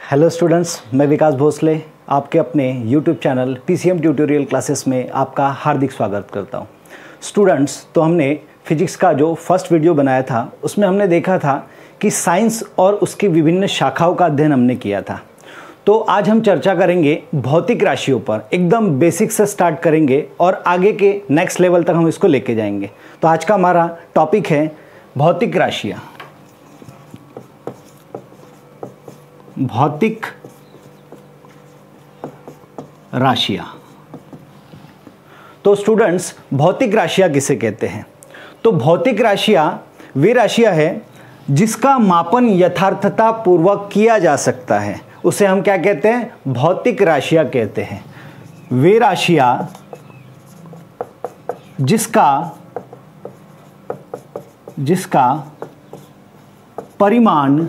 Hello students, मैं विकास भोसले आपके अपने YouTube channel PCM tutorial classes में आपका हार्दिक स्वागत करता हूं। स्टूडेंट्स, तो हमने फिजिक्स का जो फर्स्ट वीडियो बनाया था उसमें हमने देखा था कि साइंस और उसकी विभिन्न शाखाओं का अध्ययन हमने किया था। तो आज हम चर्चा करेंगे भौतिक राशियों पर, एकदम बेसिक से स्टार्ट करेंगे और आगे के नेक्स्ट लेवल तक हम इसको लेके जाएंगे। तो आज का हमारा टॉपिक है भौतिक राशियाँ। भौतिक राशियां। तो स्टूडेंट्स, भौतिक राशियां किसे कहते हैं? तो भौतिक राशियां वे राशियां हैं जिसका मापन यथार्थता पूर्वक किया जा सकता है, उसे हम क्या कहते हैं? भौतिक राशियां कहते हैं। वे राशियां जिसका परिमाण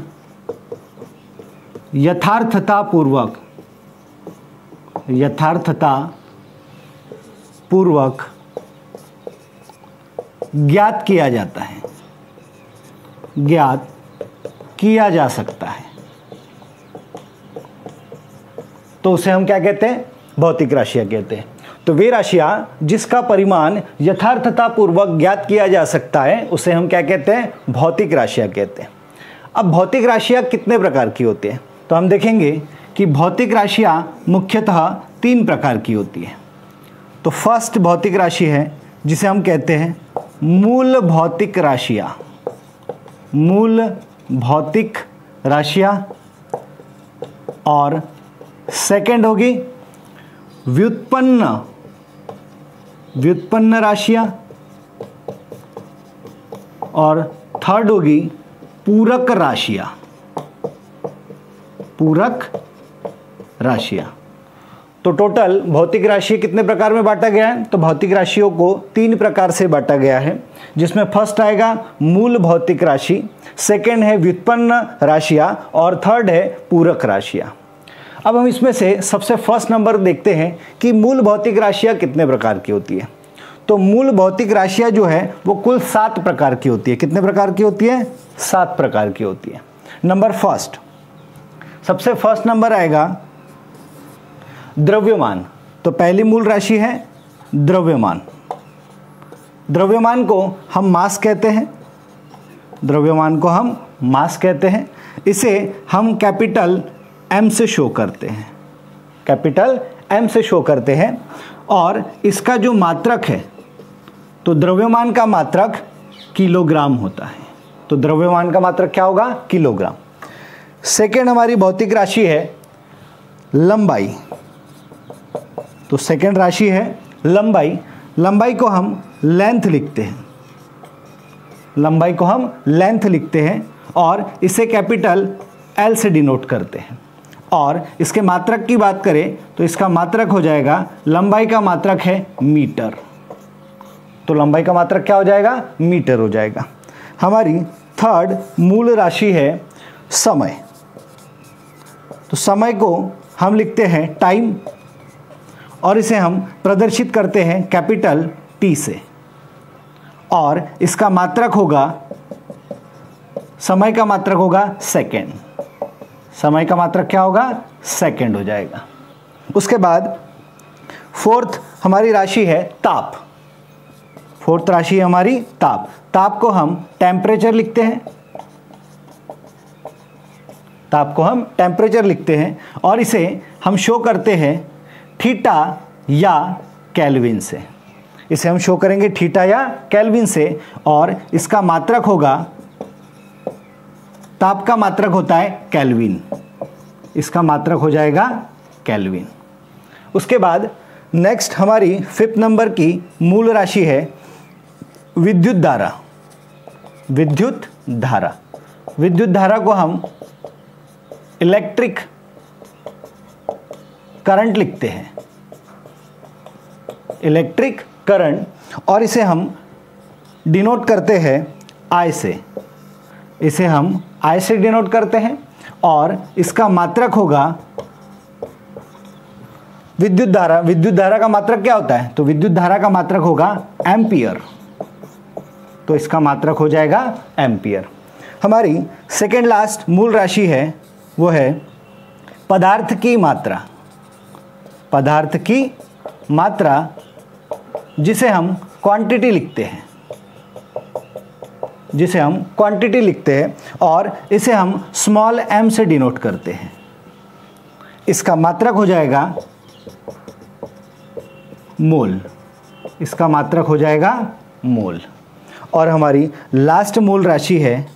यथार्थता पूर्वक ज्ञात किया जाता है, ज्ञात किया जा सकता है, तो उसे हम क्या कहते हैं? भौतिक राशियां कहते हैं। तो वे राशियां जिसका परिमाण यथार्थता पूर्वक ज्ञात किया जा सकता है उसे हम क्या कहते हैं? भौतिक राशियां कहते हैं। अब भौतिक राशियां कितने प्रकार की होती है? तो हम देखेंगे कि भौतिक राशियां मुख्यतः 3 प्रकार की होती है। तो फर्स्ट भौतिक राशि है जिसे हम कहते हैं मूल भौतिक राशियां। मूल भौतिक राशियां। और सेकंड होगी व्युत्पन्न राशियां। और थर्ड होगी पूरक राशियां। पूरक राशियां। तो टोटल भौतिक राशि कितने प्रकार में बांटा गया है? तो भौतिक राशियों को 3 प्रकार से बांटा गया है, जिसमें फर्स्ट आएगा मूल भौतिक राशि, सेकंड है व्युत्पन्न राशियां और थर्ड है पूरक राशियां। अब हम इसमें से सबसे फर्स्ट नंबर देखते हैं कि मूल भौतिक राशियां कितने प्रकार की होती है। तो मूल भौतिक राशियां जो है वो कुल 7 प्रकार की होती है। कितने प्रकार की होती है? 7 प्रकार की होती है। नंबर फर्स्ट, सबसे फर्स्ट नंबर आएगा द्रव्यमान। तो पहली मूल राशि है द्रव्यमान। द्रव्यमान को हम मास कहते हैं। द्रव्यमान को हम मास कहते हैं। इसे हम कैपिटल M से शो करते हैं। कैपिटल M से शो करते हैं। और इसका जो मात्रक है, तो द्रव्यमान का मात्रक किलोग्राम होता है। तो द्रव्यमान का मात्रक क्या होगा? किलोग्राम। सेकेंड हमारी भौतिक राशि है लंबाई। तो सेकेंड राशि है लंबाई। लंबाई को हम लेंथ लिखते हैं। लंबाई को हम लेंथ लिखते हैं और इसे कैपिटल L से डिनोट करते हैं। और इसके मात्रक की बात करें तो इसका मात्रक हो जाएगा, लंबाई का मात्रक है मीटर। तो लंबाई का मात्रक क्या हो जाएगा? मीटर हो जाएगा। हमारी थर्ड मूल राशि है समय। तो समय को हम लिखते हैं टाइम और इसे हम प्रदर्शित करते हैं कैपिटल T से। और इसका मात्रक होगा, समय का मात्रक होगा सेकेंड। समय का मात्रक क्या होगा? सेकेंड हो जाएगा। उसके बाद फोर्थ हमारी राशि है ताप। फोर्थ राशि है हमारी ताप। ताप को हम टेम्परेचर लिखते हैं। ताप को हम टेम्परेचर लिखते हैं और इसे हम शो करते हैं थीटा या केल्विन से। इसे हम शो करेंगे थीटा या केल्विन से। और इसका मात्रक होगा, ताप का मात्रक होता है केल्विन। इसका मात्रक हो जाएगा केल्विन। उसके बाद नेक्स्ट हमारी 5th नंबर की मूल राशि है विद्युत धारा। विद्युत धारा। विद्युत धारा को हम इलेक्ट्रिक करंट लिखते हैं। Electric current. और इसे हम डिनोट करते हैं I से। इसे हम I से डिनोट करते हैं और इसका मात्रक होगा विद्युत धारा। विद्युत धारा का मात्रक क्या होता है? तो विद्युत धारा का मात्रक होगा एम्पियर। तो इसका मात्रक हो जाएगा एम्पियर। हमारी सेकेंड लास्ट मूल राशि है वो है पदार्थ की मात्रा, पदार्थ की मात्रा जिसे हम क्वांटिटी लिखते हैं, जिसे हम क्वांटिटी लिखते हैं और इसे हम स्मॉल m से डिनोट करते हैं। इसका मात्रक हो जाएगा मोल, इसका मात्रक हो जाएगा मोल। और हमारी लास्ट मूल राशि है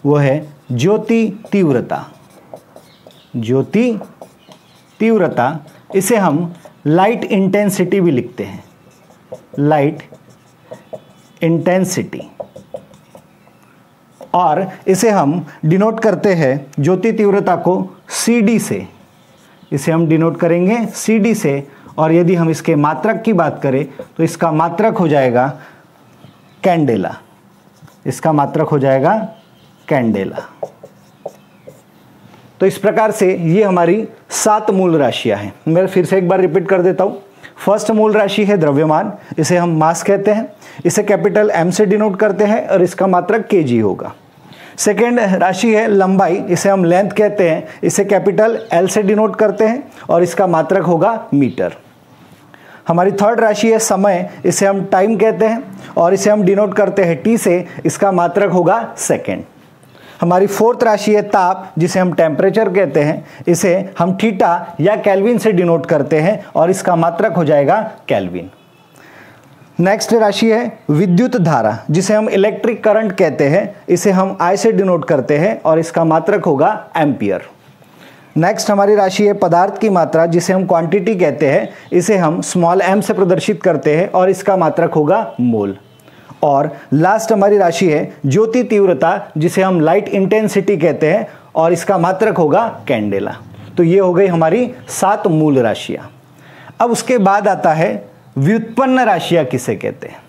वो है ज्योति तीव्रता। ज्योति तीव्रता, इसे हम लाइट इंटेंसिटी भी लिखते हैं, लाइट इंटेंसिटी, और इसे हम डिनोट करते हैं ज्योति तीव्रता को CD से, इसे हम डिनोट करेंगे CD से। और यदि हम इसके मात्रक की बात करें तो इसका मात्रक हो जाएगा कैंडेला, इसका मात्रक हो जाएगा कैंडेला। तो इस प्रकार से ये हमारी 7 मूल राशियां हैं। मैं फिर से एक बार रिपीट कर देता हूँ। फर्स्ट मूल राशि है द्रव्यमान, इसे हम मास कहते हैं, इसे कैपिटल M से डिनोट करते हैं और इसका मात्रक kg होगा। सेकेंड राशि है लंबाई, इसे हम लेंथ कहते हैं, इसे कैपिटल L से डिनोट करते हैं और इसका मात्रक होगा मीटर। हमारी थर्ड राशि है समय, इसे हम टाइम कहते हैं और इसे हम डिनोट करते हैं T से, इसका मात्रक होगा सेकेंड। हमारी फोर्थ राशि है ताप, जिसे हम टेम्परेचर कहते हैं, इसे हम थीटा या केल्विन से डिनोट करते हैं और इसका मात्रक हो जाएगा केल्विन। नेक्स्ट राशि है विद्युत धारा, जिसे हम इलेक्ट्रिक करंट कहते हैं, इसे हम I से डिनोट करते हैं और इसका मात्रक होगा एम्पियर। नेक्स्ट हमारी राशि है पदार्थ की मात्रा, जिसे हम क्वांटिटी कहते हैं, इसे हम स्मॉल m से प्रदर्शित करते हैं और इसका मात्रक होगा मोल। और लास्ट हमारी राशि है ज्योति तीव्रता, जिसे हम लाइट इंटेंसिटी कहते हैं और इसका मात्रक होगा कैंडेला। तो ये हो गई हमारी 7 मूल राशियां। अब उसके बाद आता है व्युत्पन्न राशियां किसे कहते हैं।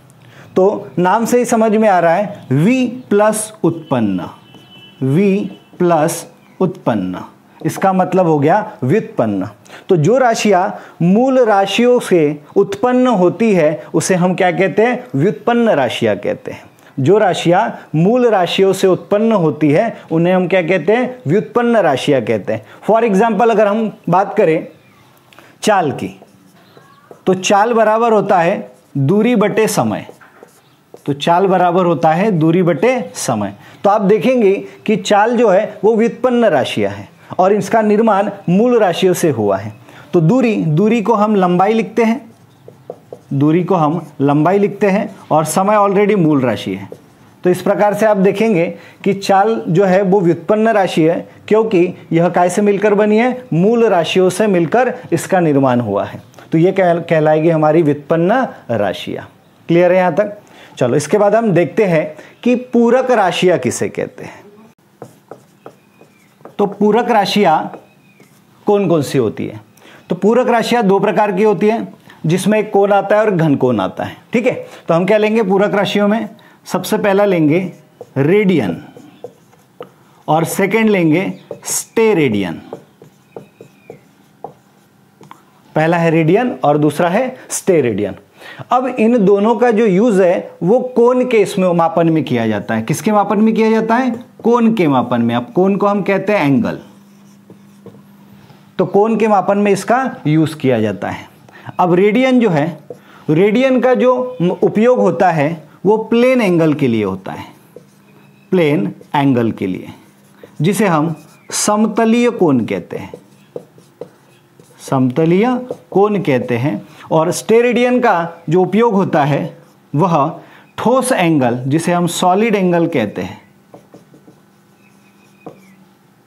तो नाम से ही समझ में आ रहा है V प्लस उत्पन्न, V प्लस उत्पन्न, इसका मतलब हो गया व्युत्पन्न। तो जो राशियां मूल राशियों से उत्पन्न होती है उसे हम क्या कहते हैं, व्युत्पन्न राशियां कहते हैं। जो राशियां मूल राशियों से उत्पन्न होती है उन्हें हम क्या कहते हैं, व्युत्पन्न राशियां कहते हैं। फॉर एग्जाम्पल अगर हम बात करें चाल की, तो चाल बराबर होता है दूरी बटे समय, तो चाल बराबर होता है दूरी बटे समय। तो आप देखेंगे कि चाल जो है वो व्युत्पन्न राशियां है और इसका निर्माण मूल राशियों से हुआ है। तो दूरी को हम लंबाई लिखते हैं, दूरी को हम लंबाई लिखते हैं और समय ऑलरेडी मूल राशि है। तो इस प्रकार से आप देखेंगे कि चाल जो है वो व्युत्पन्न राशि है, क्योंकि यह कैसे मिलकर बनी है, मूल राशियों से मिलकर इसका निर्माण हुआ है। तो ये कहलाएगी हमारी व्युत्पन्न राशियां। क्लियर है यहाँ तक? चलो इसके बाद हम देखते हैं कि पूरक राशियां किसे कहते हैं। तो पूरक राशियां कौन कौन सी होती है? तो पूरक राशियां 2 प्रकार की होती हैं, जिसमें एक कोण आता है और घन कोण आता है। ठीक है, तो हम क्या लेंगे पूरक राशियों में, सबसे पहला लेंगे रेडियन और सेकंड लेंगे स्टेरेडियन। पहला है रेडियन और दूसरा है स्टेरेडियन। अब इन दोनों का जो यूज है वो कोण के इसमें मापन में किया जाता है। किसके मापन में किया जाता है? कोण के मापन में। अब कोण को हम कहते हैं एंगल, तो कोण के मापन में इसका यूज किया जाता है। अब रेडियन जो है, रेडियन का जो उपयोग होता है वो प्लेन एंगल के लिए होता है, प्लेन एंगल के लिए, जिसे हम समतलीय कोण कहते हैं, समतलीय कोण कहते हैं। और स्टेरेडियन का जो उपयोग होता है वह ठोस एंगल, जिसे हम सॉलिड एंगल कहते हैं,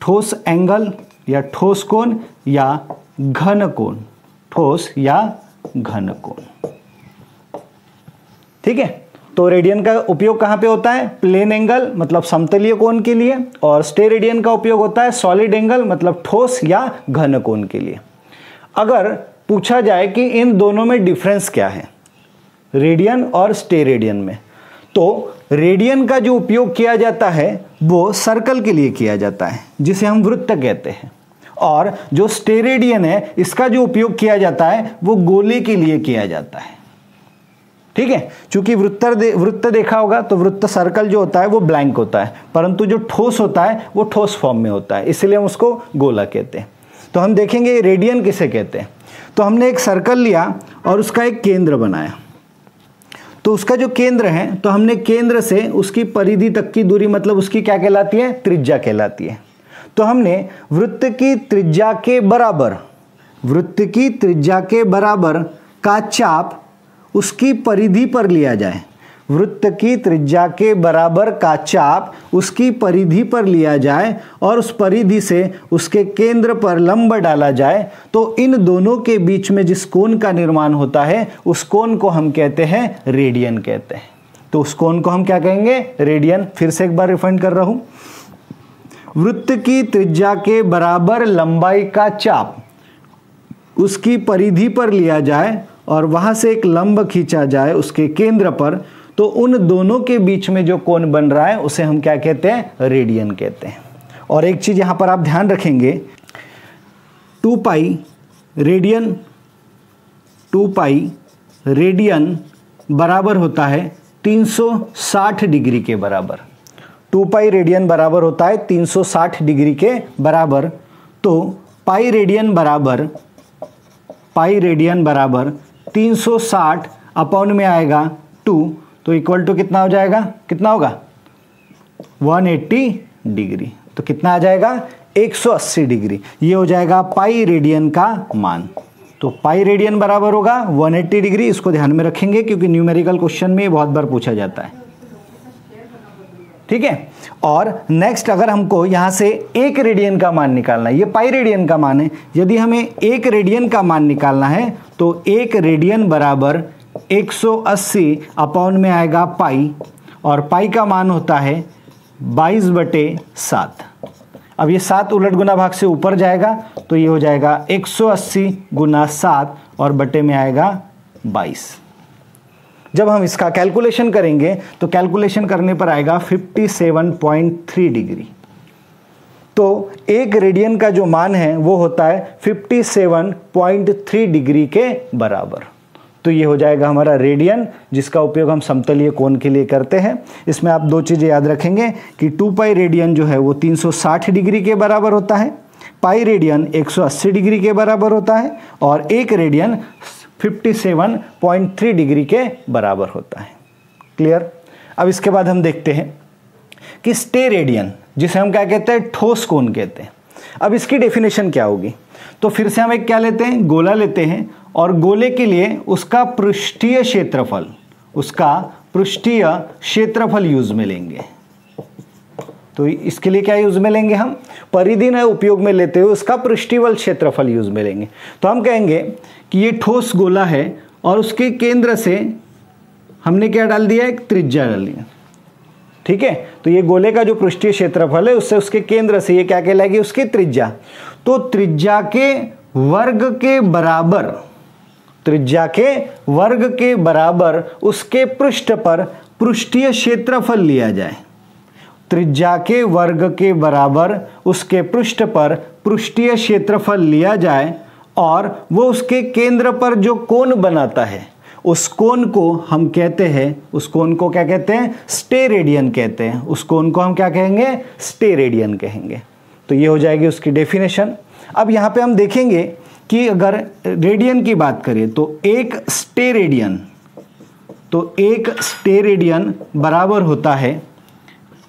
ठोस एंगल या ठोस कोण या घन कोण, ठोस या घन कोण। ठीक है, तो रेडियन का उपयोग कहां पे होता है? प्लेन एंगल मतलब समतलीय कोण के लिए, और स्टेरेडियन का उपयोग होता है सॉलिड एंगल मतलब ठोस या घन कोण के लिए। अगर पूछा जाए कि इन दोनों में डिफरेंस क्या है, रेडियन और स्टेरेडियन में, तो रेडियन का जो उपयोग किया जाता है वो सर्कल के लिए किया जाता है, जिसे हम वृत्त कहते हैं, और जो स्टेरेडियन है इसका जो उपयोग किया जाता है वो गोले के लिए किया जाता है। ठीक है, चूंकि वृत्त देखा होगा तो वृत्त सर्कल जो होता है वो ब्लैंक होता है, परंतु जो ठोस होता है वो ठोस फॉर्म में होता है, इसलिए हम उसको गोला कहते हैं। तो हम देखेंगे रेडियन किसे कहते हैं। तो हमने एक सर्कल लिया और उसका एक केंद्र बनाया, तो उसका जो केंद्र है, तो हमने केंद्र से उसकी परिधि तक की दूरी, मतलब उसकी क्या कहलाती है, त्रिज्या कहलाती है। तो हमने वृत्त की त्रिज्या के बराबर, वृत्त की त्रिज्या के बराबर का चाप उसकी परिधि पर लिया जाए, वृत्त की त्रिज्या के बराबर का चाप उसकी परिधि पर लिया जाए और उस परिधि से उसके केंद्र पर लंब डाला जाए, तो इन दोनों के बीच में जिस कोण का निर्माण होता है उस कोण को हम कहते हैं रेडियन कहते हैं। तो उस कोण को हम क्या कहेंगे, रेडियन। फिर से एक बार रिफाइन कर रहा हूं, वृत्त की त्रिज्या के बराबर लंबाई का चाप उसकी परिधि पर लिया जाए और वहां से एक लंब खींचा जाए उसके केंद्र पर, तो उन दोनों के बीच में जो कोण बन रहा है उसे हम क्या कहते हैं, रेडियन कहते हैं। और एक चीज यहां पर आप ध्यान रखेंगे, 2 पाई रेडियन बराबर होता है 360 डिग्री के बराबर। 2 पाई रेडियन बराबर होता है 360 डिग्री के बराबर। तो पाई रेडियन बराबर 360 अपॉन में आएगा 2, तो इक्वल टू कितना हो जाएगा, कितना होगा, 180 डिग्री। तो कितना आ जाएगा, 180 डिग्री। ये हो जाएगा पाई रेडियन का मान। तो पाई रेडियन बराबर होगा 180 डिग्री। इसको ध्यान में रखेंगे क्योंकि न्यूमेरिकल क्वेश्चन में बहुत बार पूछा जाता है, ठीक है। और नेक्स्ट, अगर हमको यहां से 1 रेडियन का मान निकालना है, ये पाई रेडियन का मान है, यदि हमें 1 रेडियन का मान निकालना है तो 1 रेडियन बराबर 180 अपॉन में आएगा पाई, और पाई का मान होता है 22/7। अब ये 7 उलट गुना भाग से ऊपर जाएगा, तो ये हो जाएगा 180 गुना 7 और बटे में आएगा 22। जब हम इसका कैलकुलेशन करेंगे तो कैलकुलेशन करने पर आएगा 57.3 डिग्री। तो 1 रेडियन का जो मान है वो होता है 57.3 डिग्री के बराबर। तो ये हो जाएगा हमारा रेडियन, जिसका उपयोग हम समतलीय कोण के लिए करते हैं। इसमें आप 2 चीज़ें याद रखेंगे कि 2 पाई रेडियन जो है वो 360 डिग्री के बराबर होता है, पाई रेडियन 180 डिग्री के बराबर होता है, और 1 रेडियन 57.3 डिग्री के बराबर होता है। क्लियर। अब इसके बाद हम देखते हैं कि स्टेरेडियन, जिसे हम क्या कहते हैं, ठोस कोण कहते हैं। अब इसकी डेफिनेशन क्या होगी, तो फिर से हम एक क्या लेते हैं, गोला लेते हैं, और गोले के लिए उसका पृष्ठीय क्षेत्रफल यूज में लेंगे। तो इसके लिए क्या यूज में लेंगे, हम परिधि न उपयोग में लेते हुए उसका पृष्ठीय क्षेत्रफल यूज में लेंगे। तो हम कहेंगे कि ये ठोस गोला है और उसके केंद्र से हमने क्या डाल दिया, एक त्रिज्या डाल दिया, ठीक है। तो ये गोले का जो पृष्ठीय क्षेत्रफल है उससे उसके केंद्र से ये क्या कहलाएगी, उसकी त्रिज्या। तो त्रिज्या के वर्ग के बराबर उसके पृष्ठ पर पृष्ठीय क्षेत्रफल लिया जाए। त्रिज्या के वर्ग के बराबर उसके पृष्ठ पर पृष्ठीय क्षेत्रफल लिया जाए और वो उसके केंद्र पर जो कोण बनाता है उस कोण को हम कहते हैं, उस कोण को क्या कहते हैं, स्टेरेडियन कहते हैं। उस कोण को हम क्या कहेंगे, स्टेरेडियन कहेंगे। तो ये हो जाएगी उसकी डेफिनेशन। अब यहाँ पे हम देखेंगे कि अगर रेडियन की बात करें तो एक स्टेरेडियन बराबर होता है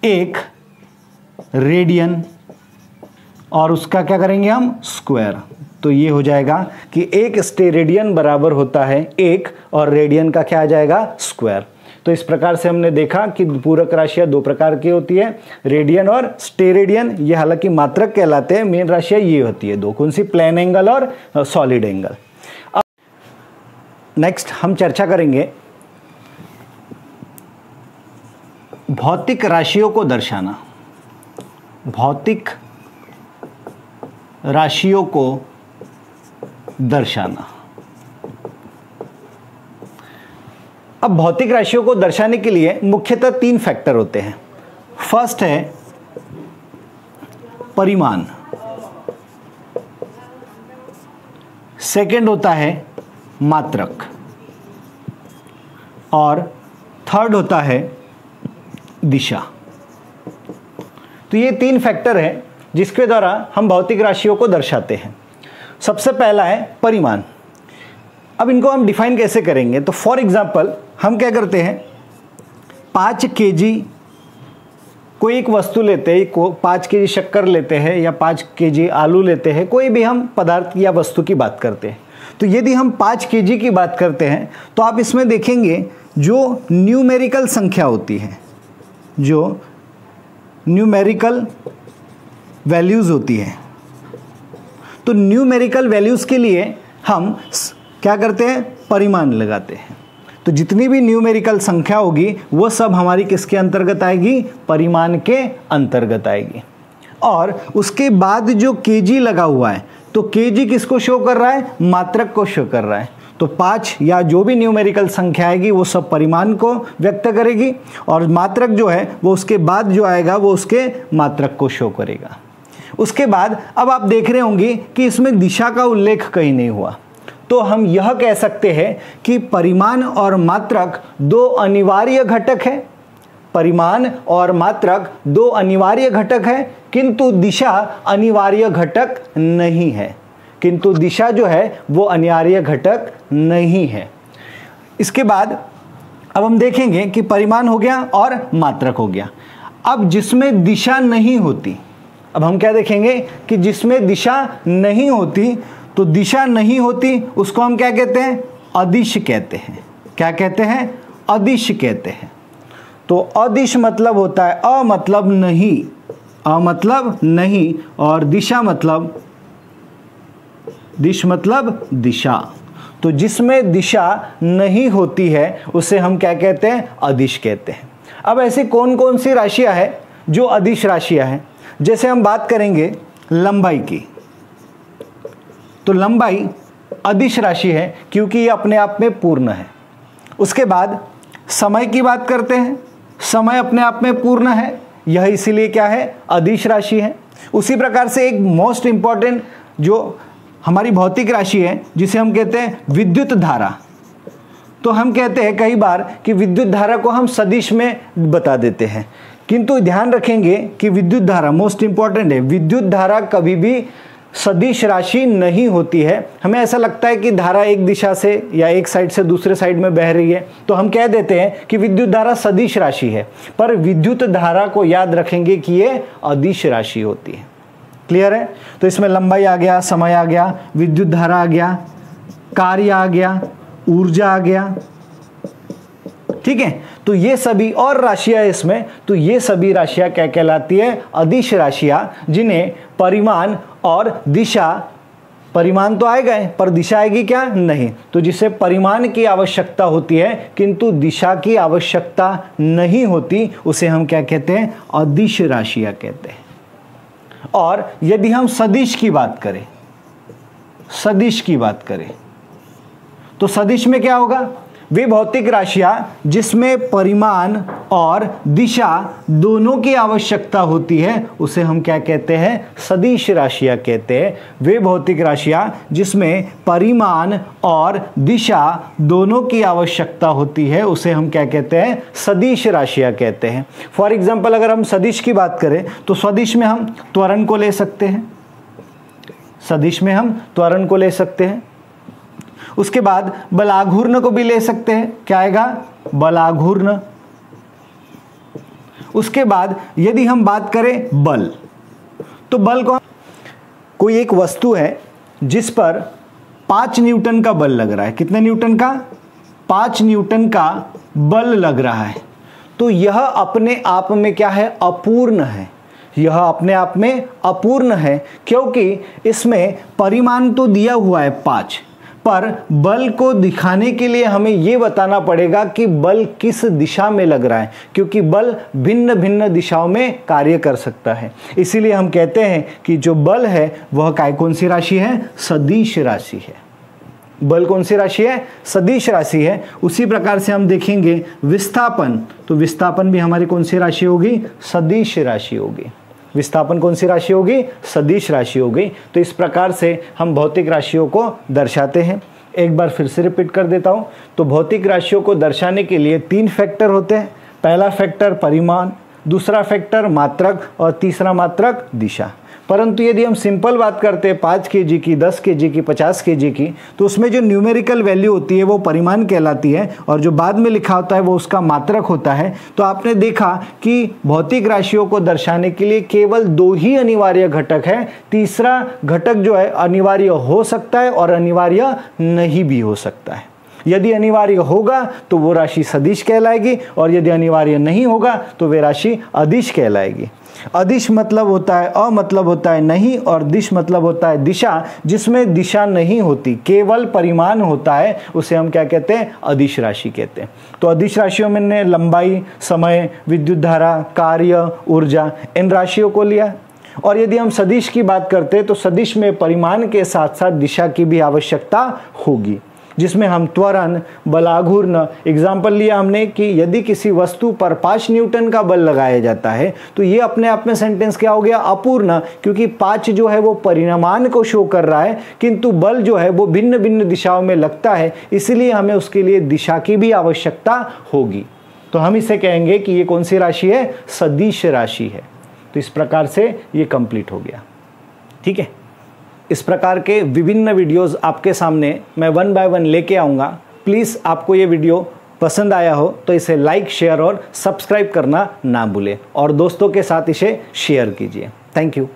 1 रेडियन, और उसका क्या करेंगे हम, स्क्वायर। तो ये हो जाएगा कि 1 स्टेरेडियन बराबर होता है 1 और रेडियन का क्या आ जाएगा, स्क्वायर। तो इस प्रकार से हमने देखा कि पूरक राशियां 2 प्रकार की होती है, रेडियन और स्टेरेडियन। ये हालांकि मात्रक कहलाते हैं, मेन राशियां ये होती है 2, कौन सी, प्लेन एंगल और सॉलिड एंगल। अब नेक्स्ट हम चर्चा करेंगे भौतिक राशियों को दर्शाना। भौतिक राशियों को दर्शाना। अब भौतिक राशियों को दर्शाने के लिए मुख्यतः 3 फैक्टर होते हैं। फर्स्ट है परिमाण, सेकंड होता है मात्रक, और थर्ड होता है दिशा। तो ये 3 फैक्टर हैं जिसके द्वारा हम भौतिक राशियों को दर्शाते हैं। सबसे पहला है परिमाण। अब इनको हम डिफाइन कैसे करेंगे? तो फॉर एग्जांपल हम क्या करते हैं, 5 केजी कोई एक वस्तु लेते हैं, 5 केजी शक्कर लेते हैं या 5 केजी आलू लेते हैं, कोई भी हम पदार्थ या वस्तु की बात करते हैं। तो यदि हम 5 केजी की बात करते हैं तो आप इसमें देखेंगे जो न्यूमेरिकल संख्या होती है, जो न्यूमेरिकल वैल्यूज़ होती है, तो न्यूमेरिकल वैल्यूज़ के लिए हम क्या करते हैं, परिमाण लगाते हैं। तो जितनी भी न्यूमेरिकल संख्या होगी वो सब हमारी किसके अंतर्गत आएगी, परिमाण के अंतर्गत आएगी। और उसके बाद जो केजी लगा हुआ है, तो केजी किसको शो कर रहा है, मात्रक को शो कर रहा है। तो 5 या जो भी न्यूमेरिकल संख्या आएगी वो सब परिमाण को व्यक्त करेगी, और मात्रक जो है वो उसके बाद जो आएगा वो उसके मात्रक को शो करेगा। उसके बाद अब आप देख रहे होंगे कि इसमें दिशा का उल्लेख कहीं नहीं हुआ, तो हम यह कह सकते हैं कि परिमाण और मात्रक 2 अनिवार्य घटक है। परिमाण और मात्रक 2 अनिवार्य घटक है, किंतु दिशा अनिवार्य घटक नहीं है। किंतु दिशा जो है वो अनिवार्य घटक नहीं है। इसके बाद अब हम देखेंगे कि परिमाण हो गया और मात्रक हो गया। अब जिसमें दिशा नहीं होती, अब हम क्या देखेंगे कि जिसमें दिशा नहीं होती, तो दिशा नहीं होती उसको हम क्या कहते हैं, अदिश कहते हैं। क्या कहते हैं, अदिश कहते हैं। तो अदिश मतलब होता है अ मतलब नहीं, अ मतलब नहीं, और दिशा मतलब दिश मतलब दिशा। तो जिसमें दिशा नहीं होती है उसे हम क्या कहते हैं, अदिश कहते हैं। अब ऐसी कौन कौन सी राशियां हैं जो अदिश राशियां हैं? जैसे हम बात करेंगे लंबाई की, तो लंबाई अदिश राशि है क्योंकि ये अपने आप में पूर्ण है। उसके बाद समय की बात करते हैं, समय अपने आप में पूर्ण है, यह इसीलिए क्या है, अदिश राशि है। उसी प्रकार से एक मोस्ट इंपॉर्टेंट जो हमारी भौतिक राशि है जिसे हम कहते हैं विद्युत धारा, तो हम कहते हैं कई बार कि विद्युत धारा को हम सदिश में बता देते हैं, किंतु ध्यान रखेंगे कि विद्युत धारा मोस्ट इंपॉर्टेंट है। विद्युत धारा कभी भी सदिश राशि नहीं होती है। हमें ऐसा लगता है कि धारा एक दिशा से या एक साइड से दूसरे साइड में बह रही है, तो हम कह देते हैं कि विद्युत धारा सदिश राशि है, पर विद्युत धारा को याद रखेंगे कि ये अदिश राशि होती है। क्लियर है? तो इसमें लंबाई आ गया, समय आ गया, विद्युत धारा आ गया, कार्य आ गया, ऊर्जा आ गया। ठीक है, तो ये सभी और राशियां इसमें, तो ये सभी राशियां क्या कहलाती है, अदिश राशियां, जिन्हें परिमाण और दिशा, परिमाण तो आएगा पर दिशा आएगी क्या, नहीं। तो जिसे परिमाण की आवश्यकता होती है किंतु दिशा की आवश्यकता नहीं होती, उसे हम क्या कहते हैं, अदिश राशियां कहते हैं। और यदि हम सदिश की बात करें, सदिश की बात करें, तो सदिश में क्या होगा, वे भौतिक राशियां जिसमें परिमाण और दिशा दोनों की आवश्यकता होती है उसे हम क्या कहते हैं, सदिश राशियां कहते हैं। वे भौतिक राशियां जिसमें परिमाण और दिशा दोनों की आवश्यकता होती है उसे हम क्या कहते हैं, सदिश राशियां कहते हैं। फॉर एग्जाम्पल अगर हम सदिश की बात करें तो सदिश में हम त्वरण को ले सकते हैं, सदिश में हम त्वरण को ले सकते हैं। उसके बाद बलाघूर्ण को भी ले सकते हैं, क्या आएगा, बलाघूर्ण। उसके बाद यदि हम बात करें बल, तो बल को, कोई एक वस्तु है जिस पर 5 न्यूटन का बल लग रहा है, कितने न्यूटन का, 5 न्यूटन का बल लग रहा है, तो यह अपने आप में क्या है, अपूर्ण है। यह अपने आप में अपूर्ण है क्योंकि इसमें परिमाण तो दिया हुआ है 5, पर बल को दिखाने के लिए हमें यह बताना पड़ेगा कि बल किस दिशा में लग रहा है, क्योंकि बल भिन्न भिन्न दिशाओं में कार्य कर सकता है। इसीलिए हम कहते हैं कि जो बल है वह कौन सी राशि है, सदिश राशि है। बल कौन सी राशि है, सदिश राशि है। उसी प्रकार से हम देखेंगे विस्थापन, तो विस्थापन भी हमारी कौन सी राशि होगी, सदिश राशि होगी। विस्थापन कौन सी राशि होगी, सदिश राशि होगी। तो इस प्रकार से हम भौतिक राशियों को दर्शाते हैं। एक बार फिर से रिपीट कर देता हूं, तो भौतिक राशियों को दर्शाने के लिए 3 फैक्टर होते हैं। पहला फैक्टर परिमाण, दूसरा फैक्टर मात्रक और तीसरा मात्रक दिशा। परंतु यदि हम सिंपल बात करते हैं 5 kg की, 10 kg की, 50 kg की, तो उसमें जो न्यूमेरिकल वैल्यू होती है वो परिमाण कहलाती है और जो बाद में लिखा होता है वो उसका मात्रक होता है। तो आपने देखा कि भौतिक राशियों को दर्शाने के लिए केवल 2 ही अनिवार्य घटक है, तीसरा घटक जो है अनिवार्य हो सकता है और अनिवार्य नहीं भी हो सकता है। यदि अनिवार्य होगा तो वो राशि सदिश कहलाएगी और यदि अनिवार्य नहीं होगा तो वे राशि अदिश कहलाएगी। अदिश मतलब होता है अ मतलब होता है नहीं और दिश मतलब होता है दिशा। जिसमें दिशा नहीं होती, केवल परिमाण होता है, उसे हम क्या कहते हैं? अदिश राशि कहते हैं। तो अदिश राशियों में ने लंबाई, समय, विद्युत धारा, कार्य, ऊर्जा, इन राशियों को लिया। और यदि हम सदिश की बात करते हैं तो सदिश में परिमाण के साथ साथ दिशा की भी आवश्यकता होगी, जिसमें हम त्वरण, बलाघूर्ण, एग्जाम्पल लिया हमने कि यदि किसी वस्तु पर 5 न्यूटन का बल लगाया जाता है तो ये अपने आप में सेंटेंस क्या हो गया? अपूर्ण, क्योंकि 5 जो है वो परिमाण को शो कर रहा है किंतु बल जो है वो भिन्न भिन्न दिशाओं में लगता है, इसलिए हमें उसके लिए दिशा की भी आवश्यकता होगी। तो हम इसे कहेंगे कि ये कौन सी राशि है? सदिश राशि है। तो इस प्रकार से ये कंप्लीट हो गया। ठीक है, इस प्रकार के विभिन्न वीडियोस आपके सामने मैं 1 बाय 1 लेके आऊँगा। प्लीज़ आपको ये वीडियो पसंद आया हो तो इसे लाइक, शेयर और सब्सक्राइब करना ना भूलें और दोस्तों के साथ इसे शेयर कीजिए। Thank you.